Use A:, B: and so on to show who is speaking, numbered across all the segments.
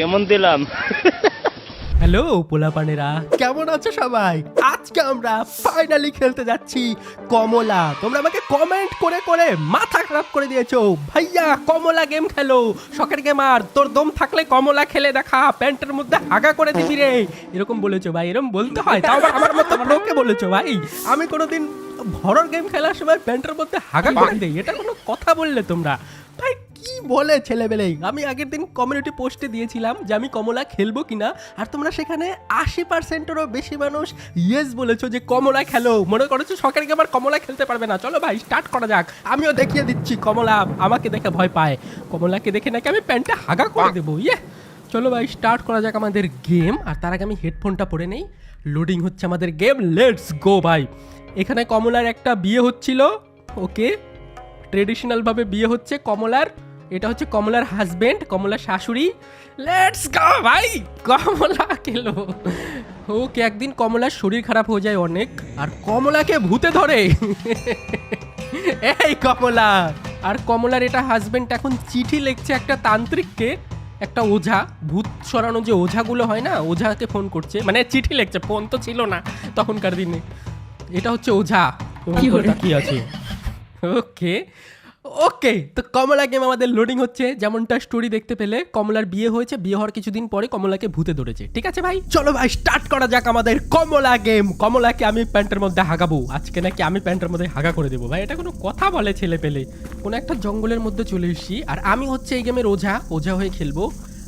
A: কেমন দিলাম?
B: হ্যালো পোলাপানেরা, কেমন আছো সবাই? আজকে আমরা ফাইনালি খেলতে যাচ্ছি কমলা। তোমরা আমাকে কমেন্ট করে করে মাথা খারাপ করে দিয়েছো, ভাইয়া কমলা গেম খেলো। শখের গেমার, তোর দম থাকলে কমলা খেলে দেখা, প্যান্টের মধ্যে হাগা করে দিবি রে, এরকম বলেছো ভাই। এরকম বলতে হয়? তাও আবার আমার মতো লোকে বলেছো ভাই। আমি কোনোদিন হরর গেম খেলার সময় প্যান্টের মধ্যে হাগা করে দেই, এটা কোনো কথা বললে তোমরা? ভাই কি বলে ছেলেবেলে। আমি আগের দিন কমিউনিটি পোস্টে দিয়েছিলাম যে আমি কমলা খেলবো কিনা, আর তোমরা সেখানে 80%-এরও বেশি মানুষ ইয়েস বলেছো যে কমলা খেলো। মনে করছো শখের গেমার কমলা খেলতে পারবে না? চলো ভাই স্টার্ট করা যাক। আমিও দেখিয়ে দিচ্ছি কমলা আমাকে দেখে ভয় পায়, কমলাকে দেখে নাকি আমি প্যান্টে হাগা করে দেবো। চলো ভাই স্টার্ট করা যাক আমাদের গেম। আর তার আগে আমি হেডফোনটা পরে নেই। লোডিং হচ্ছে আমাদের গেম, লেটস গো ভাই। এখানে কমলার একটা বিয়ে হচ্ছিল, ওকে, ট্রেডিশনাল ভাবে বিয়ে হচ্ছে কমলার। এটা হচ্ছে কমলার হাজবেন্ড, কমলার শাশুড়ি। লেটস গো ভাই, কমলা খেলো। ওকে, একদিন কমলার শরীর খারাপ হয়ে যায় অনেক, আর কমলাকে ভূতে ধরে। এই কমলা, আর কমলার এটা হাজবেন্ড এখন চিঠি লিখছে একটা তান্ত্রিককে, একটা ওঝা, ভূত সরানো যে ওঝাগুলো হয় না, ওঝাকে ফোন করছে, মানে চিঠি লিখছে, ফোন তো ছিল না তখনকার দিনে। এটা হচ্ছে ওঝা কি আছে। ওকে ওকে, তো কমলা গেম আমাদের লোডিং হচ্ছে। যেমনটা স্টোরি দেখতে পেলে, কমলার বিয়ে হয়েছে, বিয়ে হওয়ার কিছুদিন পরে কমলাকে ভূতে ধরেছে। ঠিক আছে ভাই, চলো ভাই স্টার্ট করা যাক আমাদের কমলা গেম। কমলাকে আমি প্যান্টের মধ্যে হাগাবো আজকে, নাকি আমি প্যান্টের মধ্যে হাগা করে দেবো ভাই? এটা কোনো কথা বলে ছেলে পেলে? কোনো একটা জঙ্গলের মধ্যে চলে এসেছি, আর আমি হচ্ছে এই গেমের ওঝা হয়ে খেলবো।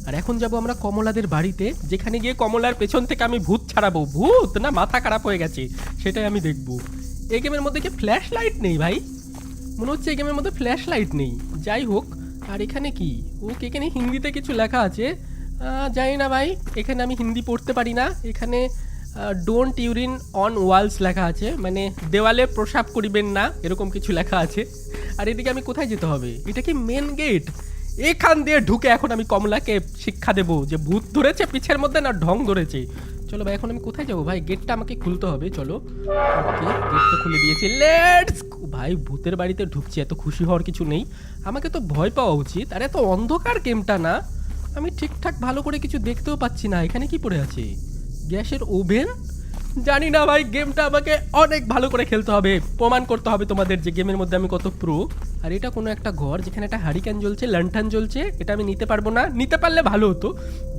B: আর এখন যাব আমরা কমলাদের বাড়িতে, যেখানে গিয়ে কমলার পেছন থেকে আমি ভূত ছাড়াবো। ভূত না মাথা খারাপ হয়ে গেছে, সেটাই আমি দেখবো। এই গেমের মধ্যে কি ফ্ল্যাশ লাইট নেই ভাই? মনে হচ্ছে এই গেমের মধ্যে ফ্ল্যাশ লাইট নেই। যাই হোক, আর এখানে কি? ওকে, এখানে হিন্দিতে কিছু লেখা আছে, জানি না ভাই, এখানে আমি হিন্দি পড়তে পারি না। এখানে ডোন্ট ইউরিন অন ওয়ালস লেখা আছে, মানে দেওয়ালে প্রসাব করিবেন না, এরকম কিছু লেখা আছে। আর এদিকে আমি কোথায় যেতে হবে? এটা কি মেন গেট? এখান দিয়ে ঢুকে এখন আমি কমলাকে শিক্ষা দেবো যে ভূত ধরেছে পিছের মধ্যে না ঢং ধরেছে। চলো ভাই, এখন আমি কোথায় যাবো ভাই? গেটটা আমাকে খুলতে হবে, চলো। ওকে, গেটটা খুলে দিয়েছি, লেটস ভাই। ভূতের বাড়িতে ঢুকছি, এত খুশি হওয়ার কিছু নেই, আমাকে তো ভয় পাওয়া উচিত। আর এত অন্ধকার গেমটা না, আমি ঠিকঠাক ভালো করে কিছু দেখতেও পাচ্ছি না। এখানে কি পড়ে আছে? গ্যাসের ওভেন? জানি না ভাই, গেমটা আমাকে অনেক ভালো করে খেলতে হবে, প্রমাণ করতে হবে তোমাদের যে গেমের মধ্যে আমি কত প্রো। আর এটা কোনো একটা ঘর, যেখানে একটা হারিকেন জ্বলছে, ল্যান্টার্ন জ্বলছে। এটা আমি নিতে পারবো না, নিতে পারলে ভালো হতো।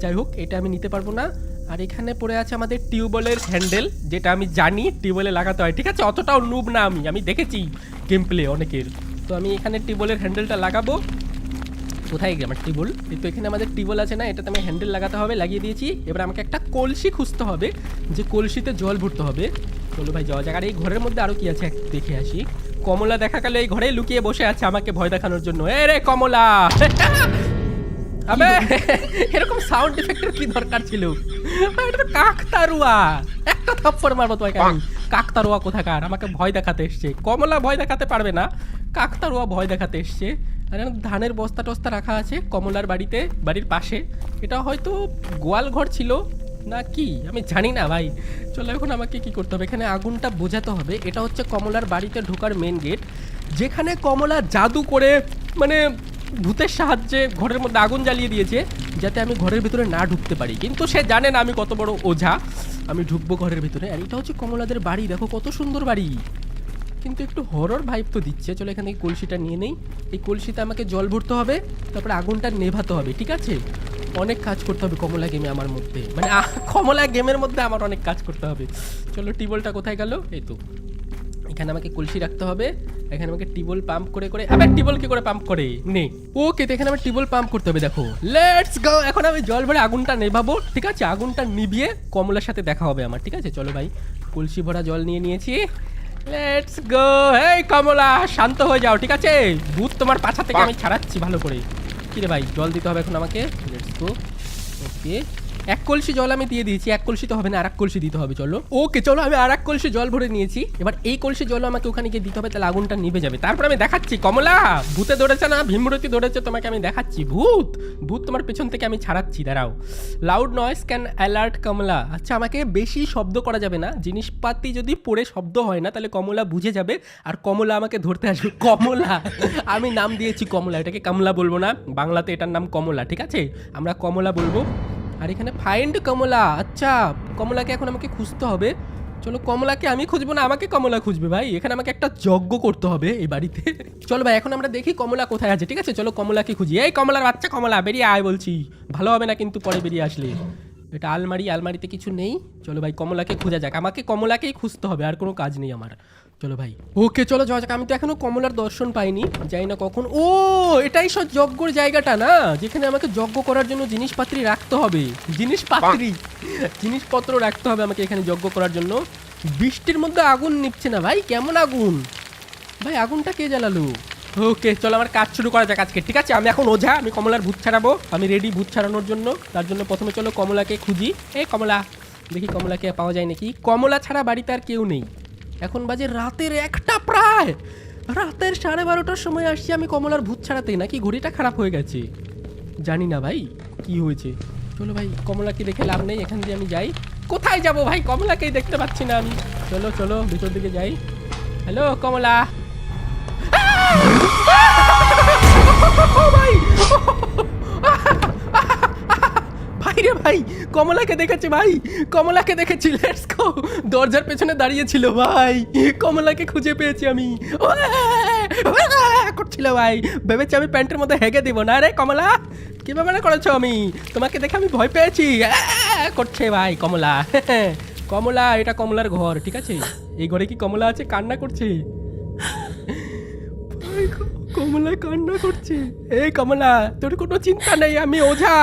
B: যাই হোক, এটা আমি নিতে পারবো না। আর এখানে পড়ে আছে আমাদের টিউবওয়েলের হ্যান্ডেল, যেটা আমি জানি টিউবওয়েলে লাগাতে হয়। ঠিক আছে, অতটাও নুব না আমি দেখেছি গেম প্লে অনেকের। তো আমি এখানে টিউবওয়েলের হ্যান্ডেলটা লাগাবো। কোথায় গিয়ে আমার টিউবওয়েল? এই তো এখানে আমাদের টিউবওয়েল আছে না, এটাতে আমি হ্যান্ডেল লাগাতে হবে, লাগিয়ে দিয়েছি। এবার আমাকে একটা কলসি খুঁজতে হবে, যে কলসিতে জল ভরতে হবে। চলো ভাই যাওয়া যাক। আর এই ঘরের মধ্যে আরও কি আছে দেখে আসি। কমলা দেখা গেল এই ঘরেই লুকিয়ে বসে আছে আমাকে ভয় দেখানোর জন্য। এ রে কমলা! আবে এরকম সাউন্ড এফেক্টের কি দরকার ছিল? এটা তো কাকতারুয়া, একটা থাপ্পড় মারবো তোমাকে আমি। কাকতারুয়া কোথাকার, আমাকে ভয় দেখাতে এসছে। কমলা ভয় দেখাতে পারবে না, কাকতারুয়া ভয় দেখাতে এসছে। আর ধানের বস্তা টস্তা রাখা আছে কমলার বাড়িতে, বাড়ির পাশে। এটা হয়তো গোয়াল ঘর ছিল না কি, আমি জানি না ভাই। চলো এখন আমাকে কি করতে হবে? এখানে আগুনটা বোঝাতে হবে। এটা হচ্ছে কমলার বাড়িতে ঢোকার মেন গেট, যেখানে কমলা জাদু করে, মানে ভূতের সাহায্যে ঘরের মধ্যে আগুন জ্বালিয়ে দিয়েছে, যাতে আমি ঘরের ভিতরে না ঢুকতে পারি। কিন্তু সে জানে না আমি কত বড় ওঝা, আমি ঢুকবো ঘরের ভিতরে। আর এটা হচ্ছে কমলাদের বাড়ি, দেখো কত সুন্দর বাড়ি, কিন্তু একটু হরর ভাইব তো দিচ্ছে। চলো এখান থেকে কলসিটা নিয়ে নেই। এই কলসিতে আমাকে জল ভরতে হবে, তারপরে আগুনটা নেভাতে হবে। ঠিক আছে, অনেক কাজ করতে হবে কমলা গেমে আমার মধ্যে, মানে কমলা গেমের মধ্যে আমার অনেক কাজ করতে হবে। চলো টিউবওয়েলটা কোথায় গেল? এই তো এখানে আমাকে কলসি রাখতে হবে। এখানে আমাকে টিউবওয়েল পাম্প করে করে, আবার টিউবওয়েল কি করে পাম্প করে নে? ওকে, তো এখানে আমার টিউবওয়েল পাম্প করতে হবে। দেখো, লেটস গো। এখন আমি জল ভরে আগুনটা নেভাবো। ঠিক আছে, আগুনটা নিভিয়ে কমলার সাথে দেখা হবে আমার। ঠিক আছে, চলো ভাই, কলসি ভরা জল নিয়ে নিয়েছি, লেটস গো। এই কমলা, শান্ত হয়ে যাও, ঠিক আছে? ভূত তোমার পাছা থেকে আমি ছাড়াচ্ছি ভালো করে। কি রে ভাই, জল দিতে হবে এখন আমাকে। Let's go. ওকে, এক কলসি জল আমি দিয়ে দিয়েছি, এক কলসি তো হবে না, আর এক কলসি দিতে হবে। চলো ওকে, চলো আমি আর এক কলসি জল ভরে নিয়েছি। এবার এই কলসি জল আমাকে ওখানে গিয়ে দিতে হবে, তাহলে আগুনটা নিভে যাবে। তারপর আমি দেখাচ্ছি কমলা, ভূতে ধরেছে না, ভীমরতি ধরেছে, তোমাকে আমি দেখাচ্ছি। ভূত ভূত তোমার পেছন থেকে আমি ছাড়াচ্ছি, দাঁড়াও। লাউড নয়েজ ক্যান অ্যালার্ট কমলা। আচ্ছা, আমাকে বেশি শব্দ করা যাবে না, জিনিসপাতি যদি পড়ে শব্দ হয় না তাহলে কমলা বুঝে যাবে আর কমলা আমাকে ধরতে আসবে। কমলা, আমি নাম দিয়েছি কমলা, এটাকে কমলা বলবো না, বাংলাতে এটার নাম কমলা, ঠিক আছে? আমরা কমলা বলবো। আর এখানে ফাইন্ড কমলা, আচ্ছা কমলাকে এখন আমাকে খুঁজতে হবে। চলো, কমলাকে আমি খুঁজবো না, আমাকে কমলা খুঁজবে ভাই। এখানে আমাকে একটা যজ্ঞ করতে হবে এই বাড়িতে। চলো ভাই, এখন আমরা দেখি কমলা কোথায় আছে, ঠিক আছে? চলো কমলাকে খুঁজি। এই কমলার বাচ্চা, কমলা বেরিয়ে আয় বলছি, ভালো হবে না কিন্তু পরে বেরিয়ে আসলে। এটা আলমারি, আলমারিতে কিছু নেই। চলো ভাই, কমলাকে খোঁজা যাক, আমাকে কমলাকেই খুঁজতে হবে, আর কোনো কাজ নেই আমার। চলো ভাই, ওকে চলো যাওয়া যাক। আমি তো এখনো কমলার দর্শন পাইনি, যাই না কখন। ও, এটাই সব যজ্ঞর জায়গাটা না, যেখানে আমাকে যজ্ঞ করার জন্য জিনিসপাতি রাখতে হবে। জিনিসপত্র রাখতে হবে আমাকে এখানে যজ্ঞ করার জন্য। বৃষ্টির মধ্যে আগুন নিচ্ছে না ভাই, কেমন আগুন ভাই? আগুনটা কে জ্বালালো? ওকে চলো, আমার কাজ শুরু করা যাক আজকে, ঠিক আছে? আমি এখন ওঝা, আমি কমলার ভূত ছাড়াবো, আমি রেডি ভূত ছাড়ানোর জন্য। তার জন্য প্রথমে চলো কমলাকে খুঁজি। এই কমলা, দেখি কমলাকে পাওয়া যায় নাকি। কমলা ছাড়া বাড়িতে আর কেউ নেই। এখন বাজে রাতের 1টা, প্রায় রাতের 12:30টার সময় আসছি আমি কমলার ভূত ছাড়াতে, নাকি ঘড়িটা খারাপ হয়ে গেছে জানি না ভাই কি হয়েছে। চলো ভাই, কমলাকে দেখে লাভ নেই, এখান দিয়ে আমি যাই। কোথায় যাব ভাই? কমলাকেই দেখতে পাচ্ছি না আমি। চলো চলো ভিতর দিকে যাই। হ্যালো কমলা। ভাই ভাই রে ভাই, কমলাকে দেখেছি ভাই, কমলাকে দেখেছি। Let's go. দরজার পেছনে দাঁড়িয়েছিল ভাই, কমলাকে খুঁজে পেয়েছি আমি। করছিল ভাই, ভেবেছি আমি প্যান্টের মধ্যে হেগে দিব না। রে কমলা, কি ব্যাপারে করেছো? আমি তোমাকে দেখে আমি ভয় পেয়েছি করছে ভাই কমলা। কমলা, এটা কমলার ঘর, ঠিক আছে? এই ঘরে কি কমলা আছে? কান্না করছে কমলা, কান্না করছে। এই কমলা, তোর কোনো চিন্তা নেই, আমি ওঝা,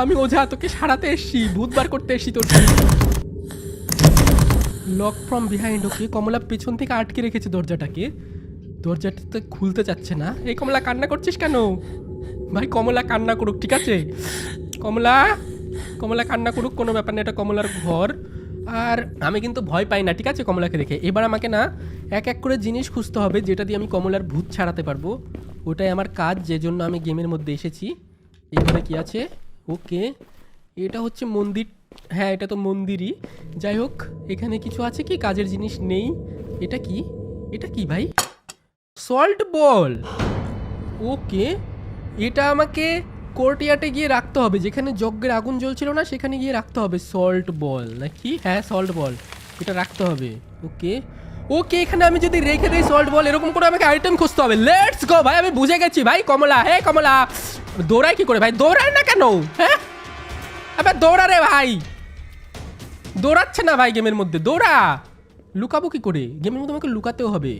B: আমি ওঝা, তোকে সারাতে এসছি, ভূত বার করতে এসছি তোর। Lock from behind. Okay, Kamala পেছন থেকে আটকে রেখেছে দরজাটাকে, দরজাটা তো খুলতে চাচ্ছে না। এই কমলা, কান্না করছিস কেন ভাই? কমলা কান্না করুক, ঠিক আছে? কমলা, কমলা কান্না করুক, কোনো ব্যাপার না, এটা কমলার ঘর। আর আমি কিন্তু ভয় পাই না, ঠিক আছে? কমলাকে দেখে এবার আমাকে না এক এক করে জিনিস খুঁজতে হবে, যেটা দিয়ে আমি কমলার ভূত ছাড়াতে পারবো। ওটাই আমার কাজ, যে জন্য আমি গেমের মধ্যে এসেছি। এখানে কি আছে? ওকে, এটা হচ্ছে মন্দির। হ্যাঁ, এটা তো মন্দিরই। যাই হোক, এখানে কিছু আছে কি? কাজের জিনিস নেই। এটা কি? এটা কি ভাই? সল্ট বল। ওকে, এটা আমাকে কোর্টইয়ার্ডে গিয়ে রাখতে হবে, যেখানে যজ্ঞের আগুন জ্বলছিল না সেখানে গিয়ে রাখতে হবে। সল্ট বল নাকি? হ্যাঁ, সল্ট বল, এটা রাখতে হবে। ওকে ওকে, এখানে আমি যদি রেখে দিই সল্ট বল, এরকম করে আমাকে আইটেম খুঁজতে হবে। লেটস গো ভাই, আমি বুঝে গেছি ভাই। কমলা, হে কমলা, দৌড়ায় কি করে ভাই? দৌড়ায় না কেন? হ্যাঁ, আবার দৌড়া রে ভাই, দৌড়াচ্ছে না ভাই গেমের মধ্যে, দৌড়া। লুকাবো কি করে? গেমের মধ্যে আমাকে লুকাতেও হবে।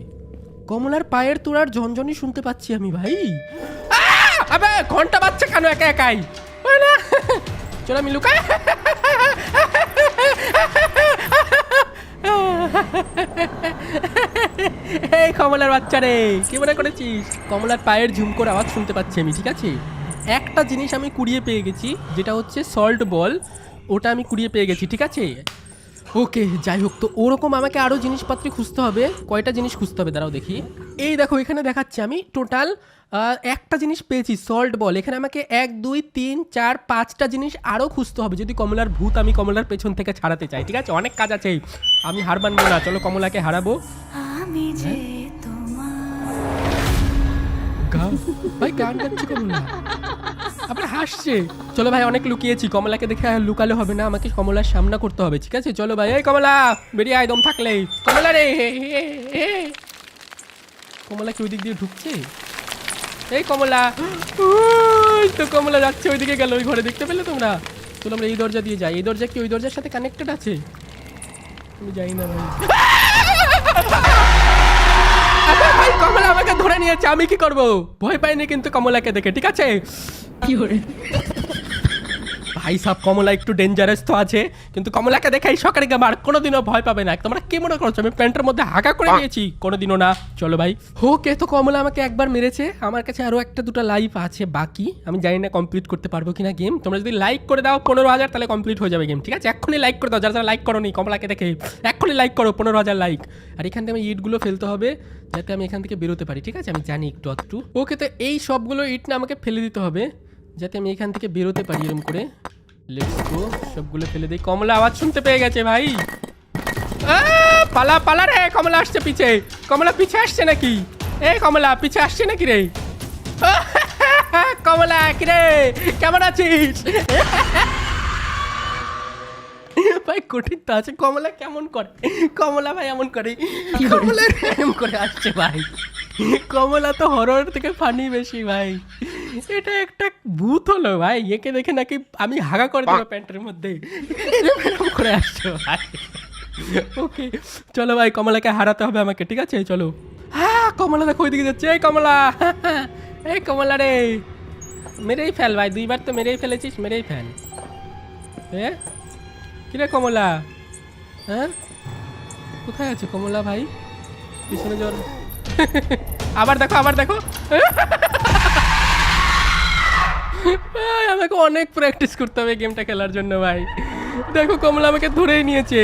B: কমলার পায়ের তোড়ার ঝনঝনি শুনতে পাচ্ছি আমি ভাই। আবে ঘন্টা বাজছে কেন একা একাই? চলো আমি লুকাই। এই কমলার বাচ্চা রে, কি মনে করেছিস? কমলার পায়ের ঝুমকোর আওয়াজ শুনতে পাচ্ছি আমি, ঠিক আছে? একটা জিনিস আমি কুড়িয়ে পেয়ে গেছি, যেটা হচ্ছে সল্ট বল। ওটা আমি কুড়িয়ে পেয়ে গেছি, ঠিক আছে? ওকে, যাই হোক, তো ওরকম আমাকে আরও জিনিসপত্র খুঁজতে হবে। কয়টা জিনিস খুঁজতে হবে দাঁড়াও দেখি। এই দেখো, এখানে দেখাচ্ছি আমি টোটাল একটা জিনিস পেয়েছি, সল্ট বল। এখানে আমাকে 1 2 3 4 5টা জিনিস আরও খুঁজতে হবে, যদি কমলার ভূত আমি কমলার পেছন থেকে ছাড়াতে চাই, ঠিক আছে? অনেক কাজ আছে, আমি হার মানবো না। চলো কমলাকে হারাবো। ভাই গান গাচ্ছে কমলা, আবার হাসছে। চলো ভাই, অনেক লুকিয়েছি, কমলাকে দেখে লুকালে হবে না, আমাকে কমলার সামনা করতে হবে, ঠিক আছে? চলো ভাই। এই কমলা, বেরিয়ে আয় দম থাকলে। কমলা রে, কমলা কি ওই দিক দিয়ে ঢুকছে? এই কমলা, তো কমলা যাচ্ছে ওইদিকে গেল, ওই ঘরে, দেখতে পেলে তোমরা? চলো আমরা এই দরজা দিয়ে যাই। এই দরজা কি ওই দরজার সাথে কানেক্টেড আছে? আমি যাই না ভাই। ভাই কমলা আমাকে ধরে নিয়েছে, আমি কি করব? ভয় পাইনি কিন্তু কমলাকে দেখে, ঠিক আছে? কি করে ভাই সাব কমলা একটু ডেঞ্জারাস তো আছে, কিন্তু কমলাকে দেখাই সকালে গেমার কোনোদিনও ভয় পাবে না। তোমরা কি মনে করছো আমি প্যান্টের মধ্যে হাঁকা করে দিয়েছি? কোনোদিনও না। চলো ভাই। ওকে, তো কমলা আমাকে একবার মেরেছে, আমার কাছে আরো একটা দুটো লাইফ আছে বাকি। আমি জানি না কমপ্লিট করতে পারবো কিনা গেম। তোমরা যদি লাইক করে দাও 15,000 তাহলে কমপ্লিট হয়ে যাবে গেম, ঠিক আছে? এক্ষুনি লাইক করে দাও যারা যারা লাইক করো নি কমলাকে দেখে, এক্ষুনি লাইক করো 15,000 লাইক। আর এখান থেকে আমি ইটগুলো ফেলতে হবে যাতে আমি এখান থেকে বেরোতে পারি, ঠিক আছে? আমি জানি একটু। ওকে, তো এই সবগুলো ইট না আমাকে ফেলে দিতে হবে যাতে আমি এখান থেকে বেরোতে পারি এরকম করে। লেটস গো, সবগুলো ফেলে দিই। কমলা আওয়াজ শুনতে পেয়ে গেছে ভাই। পালা পালা রে, কমলা আসছে পিছে। কমলা পিছে আসছে নাকি? এই কমলা পিছে আসছে নাকি রে? কমলা কি রে, কেমন আছিস? ভাই কঠিন তো আছে। কমলা কেমন করে? কমলা ভাই এমন করে, কমলা এমন করে আসছে ভাই। কমলা তো হরর থেকে ফানি বেশি ভাই। এটা একটা ভূত হলো ভাই, একে দেখে নাকি আমি হাগা করে দেবো প্যান্টের মধ্যে, এরকম করে আসছে ভাই। ওকে চলো ভাই, কমলাকে হারাতে হবে আমাকে, ঠিক আছে? চলো। হ্যাঁ কমলা দেখো ওইদিকে যাচ্ছে। এই কমলা, এই কমলা রে, মেরেই ফেল ভাই, 2বার তো মেরেই ফেলেছিস, মেরেই ফেল। কিরে কমলা, হ্যাঁ কোথায় আছে কমলা ভাই? পিছনে জ্বর। আবার দেখো, আবার দেখো। আমাকে অনেক প্র্যাকটিস করতে হবে গেমটা খেলার জন্য ভাই। দেখো কমলা আমাকে ধরেই নিয়েছে।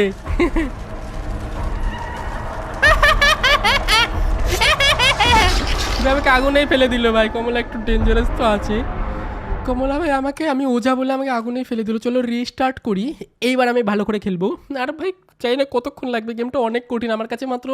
B: আমাকে আগুনেই ফেলে দিল ভাই। কমলা একটু ডেঞ্জারাস তো আছে। কমলা ভাই আমাকে, আমি ওঝা বলে আমাকে আগুনেই ফেলে দিল। চলো রিস্টার্ট করি, এইবার আমি ভালো করে খেলবো। আর ভাই চাই না কতক্ষণ লাগবে, গেমটা অনেক কঠিন। আমার কাছে মাত্র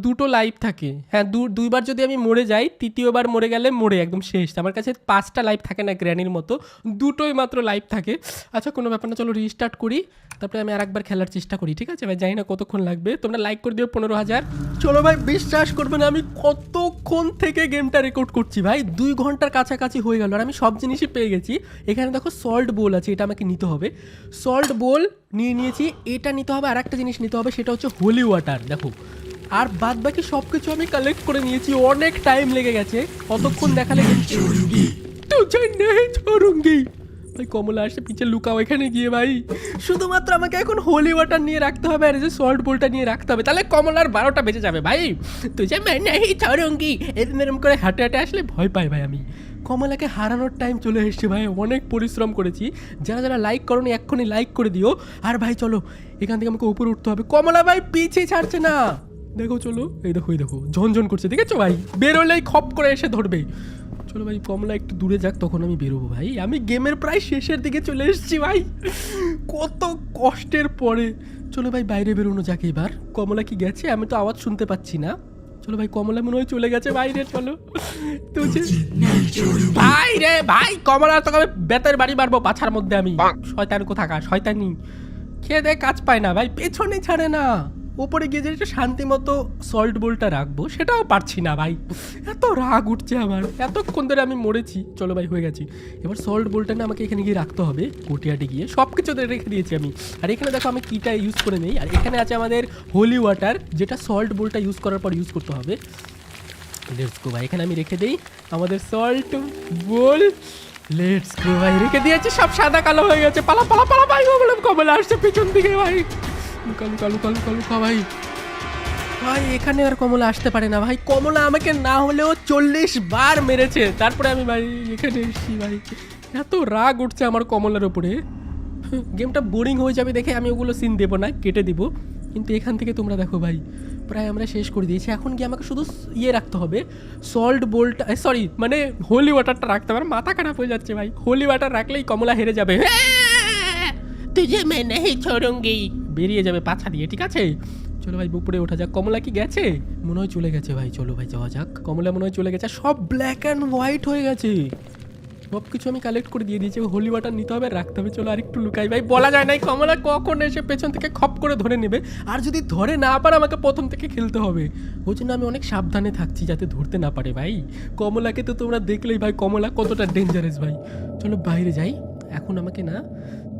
B: 2টো লাইফ থাকে। হ্যাঁ 2বার যদি আমি মরে যাই, 3য়বার মরে গেলে মরে একদম শেষ। আমার কাছে 5টা লাইফ থাকে না গ্র্যানির মতো, 2টোই মাত্র লাইফ থাকে। আচ্ছা কোনো ব্যাপার না, চলো রিস্টার্ট করি, তারপরে আমি আরেকবার খেলার চেষ্টা করি, ঠিক আছে ভাই? জানি না কতক্ষণ লাগবে, তোমরা লাইক করে দিও 15,000। চলো ভাই, বিশ্বাস করবে না আমি কতক্ষণ থেকে গেমটা রেকর্ড করছি ভাই, 2 ঘন্টার কাছাকাছি হয়ে গেল। আর আমি সব জিনিসই পেয়ে গেছি। এখানে দেখো সল্ট বোল আছে, এটা আমাকে নিতে হবে। সল্ট বোল নিয়েছি। এটা নিতে হবে, আর একটা জিনিস নিতে হবে, সেটা হচ্ছে হোলি ওয়াটার। দেখো আর বাদ বাকি সব কিছু আমি কালেক্ট করে নিয়েছি। অনেক টাইম লেগে গেছে, কতক্ষণ দেখালে ভাই। কমলা আসে পিছে, লুকাও এখানে গিয়ে ভাই। শুধুমাত্র আমাকে এখন হোলি ওয়াটার নিয়ে রাখতে হবে, আর এই যে সল্ট বোলটা নিয়ে রাখতে হবে, তাহলে কমলার 12টা বেজে যাবে ভাই। তুই যে চরঙ্গি এরম করে হাঁটে হাঁটে আসলে ভয় পাই ভাই আমি। কমলাকে হারানোর টাইম চলে এসছে ভাই, অনেক পরিশ্রম করেছি। যারা যারা লাইক করোনি এক্ষুনি লাইক করে দিও। আর ভাই চলো, এখান থেকে আমাকে উপরে উঠতে হবে। কমলা ভাই পিছিয়ে ছাড়ছে না, দেখো চলো। এই দেখো, এই দেখো ঝনঝন করছে, দেখেছো ভাই? বেরোলেই খপ করে এসে ধরবে। চলো ভাই, কমলা একটু দূরে যাক, তখন আমি বেরোবো ভাই। আমি গেমের প্রায় শেষের দিকে চলে এসেছি ভাই, কত কষ্টের পরে। চলো ভাই বাইরে বেরোনো যাক এবার। কমলা কি গেছে? আমি তো আওয়াজ শুনতে পাচ্ছি না। চলো ভাই, কমলা মনে হয় চলে গেছে বাইরে। চলো ভাই রে ভাই, কমলা তোকে আমি বেতের বাড়ি মারবো পাছার মধ্যে আমি। শয়তান কোথাকার, শয়তানি খেয়ে দেয় কাজ পায় না ভাই, পেছনে ছাড়ে না। ওপরে গিয়ে যে শান্তি মতো সল্ট বোলটা রাখবো সেটাও পারছি না ভাই, এত রাগ উঠছে আমার। এতক্ষণ ধরে আমি মরেছি। চলো ভাই হয়ে গেছি। এবার সল্ট বোলটা না আমাকে এখানে গিয়ে রাখতে হবে, কোটিয়াটে গিয়ে। সব কিছু রেখে দিয়েছি আমি। আর এখানে দেখো আমি কিটা ইউজ করে নেই। আর এখানে আছে আমাদের হোলি ওয়াটার, যেটা সল্ট বোলটা ইউজ করার পর ইউজ করতে হবে। লেটস গো ভাই, এখানে আমি রেখে দিই আমাদের সল্ট বোল। লেটস গো ভাই, রেখে দিয়েছি। সব সাদা কালো হয়ে গেছে। পালা পালা পালা ভাই, কমলা আসছে পিছন দিকে ভাই। কালু ভাই ভাই, এখানে আর কমলা আসতে পারে না ভাই। কমলা আমাকে না হলেও 40 বার মেরেছে, তারপরে আমি ভাই এখানে এসেছি ভাই। এত রাগ উঠছে আমার কমলার উপরে। গেমটা বোরিং হয়ে যাবে দেখে আমি ওগুলো সিন দেবো না, কেটে দিব। কিন্তু এখান থেকে তোমরা দেখো ভাই, প্রায় আমরা শেষ করে দিয়েছি। এখন কি আমাকে শুধু ইয়ে রাখতে হবে, সল্ট বোলটা, সরি মানে হোলি ওয়াটারটা রাখতে হবে। মাথা খারাপ হয়ে যাচ্ছে ভাই, হোলি ওয়াটার রাখলেই কমলা হেরে যাবে। তুঝে मैं नहीं छोड़ूंगी, বেরিয়ে যাবে পাছা দিয়ে, ঠিক আছে? চলো ভাই উপরে ওঠা যাক। কমলা কি গেছে? মনে হয় চলে গেছে ভাই। চলো ভাই যাওয়া যাক। কমলা মনে হয় চলে গেছে। সব ব্ল্যাক অ্যান্ড হোয়াইট হয়ে গেছে, সব কিছু আমি কালেক্ট করে দিয়ে দিয়েছি। হোলি ওয়াটার নিতে হবে, রাখতে হবে। চলো আর একটু লুকাই ভাই, বলা যায় নাই কমলা কখন এসে পেছন থেকে খপ করে ধরে নেবে। আর যদি ধরে না পারে আমাকে প্রথম থেকে খেলতে হবে। ওই জন্য আমি অনেক সাবধানে থাকছি যাতে ধরতে না পারে ভাই। কমলাকে তো তোমরা দেখলেই ভাই, কমলা কতটা ডেঞ্জারাস ভাই। চলো বাইরে যাই। এখন আমাকে না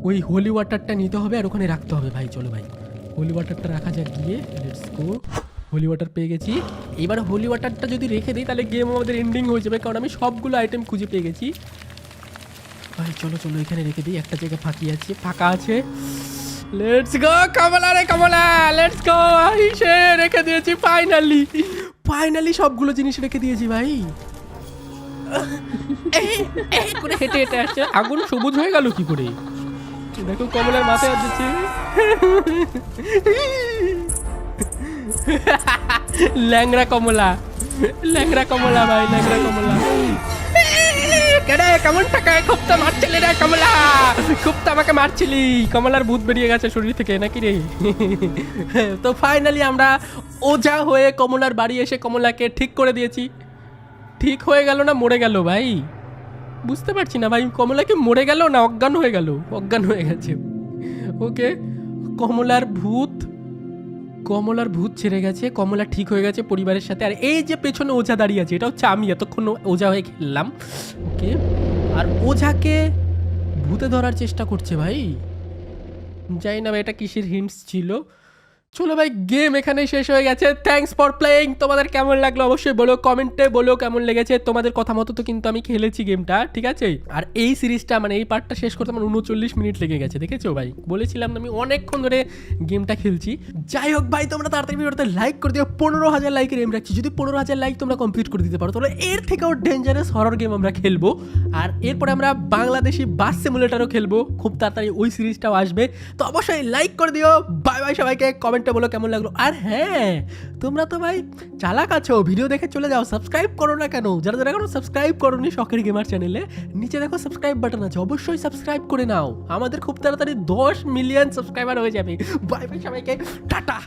B: ওই হোলি ওয়াটারটা নিতে হবে আর ওখানে রাখতে হবে ভাই। চলো ভাই হোলি ওয়াটারটা রাখা যাক গিয়ে। Let's go. হোলি ওয়াটার পেয়ে গেছি। এবার হোলি ওয়াটারটা যদি রেখে দিই তাহলে গেম আমাদের এন্ডিং হয়ে যাবে, কারণ আমি সবগুলো আইটেম খুঁজে পেয়ে গেছি। ভাই চলো চলো এখানে রেখে দিই, একটা জায়গা ফাঁকা আছে। লেটস গো কমলা রে কমলা, লেটস গো। সে রেখে দিয়েছি ফাইনালি সবগুলো জিনিস রেখে দিয়েছি ভাই। এই করে হেঁটে হেঁটে আসছে, আগুন সবুজ হয়ে গেল কি করে? দেখো কমলার মাথায় আসছে। ল্যাংড়া কমলা ভাই, ল্যাংড়া কমলা। কেমন টাকায় খুব তো মারছিলি রে কমলা, খুব তো আমাকে মারছিলি। কমলার ভূত বেরিয়ে গেছে শরীর থেকে নাকি রে? তো ফাইনালি আমরা ওঝা হয়ে কমলার বাড়ি এসে কমলাকে ঠিক করে দিয়েছি। ঠিক হয়ে গেল না মরে গেল ভাই বুঝতে পারছি না ভাই, কমলাকে মরে গেল না অজ্ঞান হয়ে গেল? অজ্ঞান হয়ে গেছে। ওকে, কমলার ভূত ছেড়ে গেছে, কমলা ঠিক হয়ে গেছে পরিবারের সাথে। আর এই যে পেছনে ওঝা দাঁড়িয়ে আছে, এটা হচ্ছে আমি এতক্ষণ ওঝা হয়ে খেললাম। ওকে, আর ওঝাকে ভূতে ধরার চেষ্টা করছে ভাই, জানি না ভাই এটা কিসের হিন্টস ছিল। চলো ভাই গেম এখানে শেষ হয়ে গেছে। Thanks for playing. তোমাদের কেমন লাগলো অবশ্যই বলো, কমেন্টে বলো কেমন লেগেছে। তোমাদের কথা মতো তো কিন্তু আমি খেলেছি গেমটা, ঠিক আছে? আর এই সিরিজটা মানে এই পার্টটা শেষ করতে আমার 39 মিনিট লেগে গেছে, দেখেছো ভাই? বলেছিলাম আমি অনেকক্ষণ ধরে গেমটা খেলছি। যাই হোক ভাই, তোমরা তাড়াতাড়ি ভিডিওতে লাইক করে দিও। 15,000 লাইকের এম রাখছি, যদি 15,000 লাইক তোমরা কমপ্লিট করে দিতে পারো তাহলে এর থেকেও ডেঞ্জারাস হরর গেম আমরা খেলবো। আর এরপরে আমরা বাংলাদেশি বাস সিমুলেটারও খেলবো, খুব তাড়াতাড়ি ওই সিরিজটাও আসবে। তো অবশ্যই লাইক করে দিও। বাই বাই সবাইকে, কমেন্টে বলো কেমন লাগলো। আর হ্যাঁ, তোমরা তো ভাই চালাক আছো, ভিডিও দেখে চলে যাও, সাবস্ক্রাইব করো না কেন? যারা যারা এখনো সাবস্ক্রাইব করোনি শখের গেমার চ্যানেলে, নিচে দেখো সাবস্ক্রাইব বাটন আছে, অবশ্যই সাবস্ক্রাইব করে নাও। আমাদের খুব তাড়াতাড়ি 10 মিলিয়ন সাবস্ক্রাইবার হয়ে যাবে। বাই বাই সবাইকে, টাটা।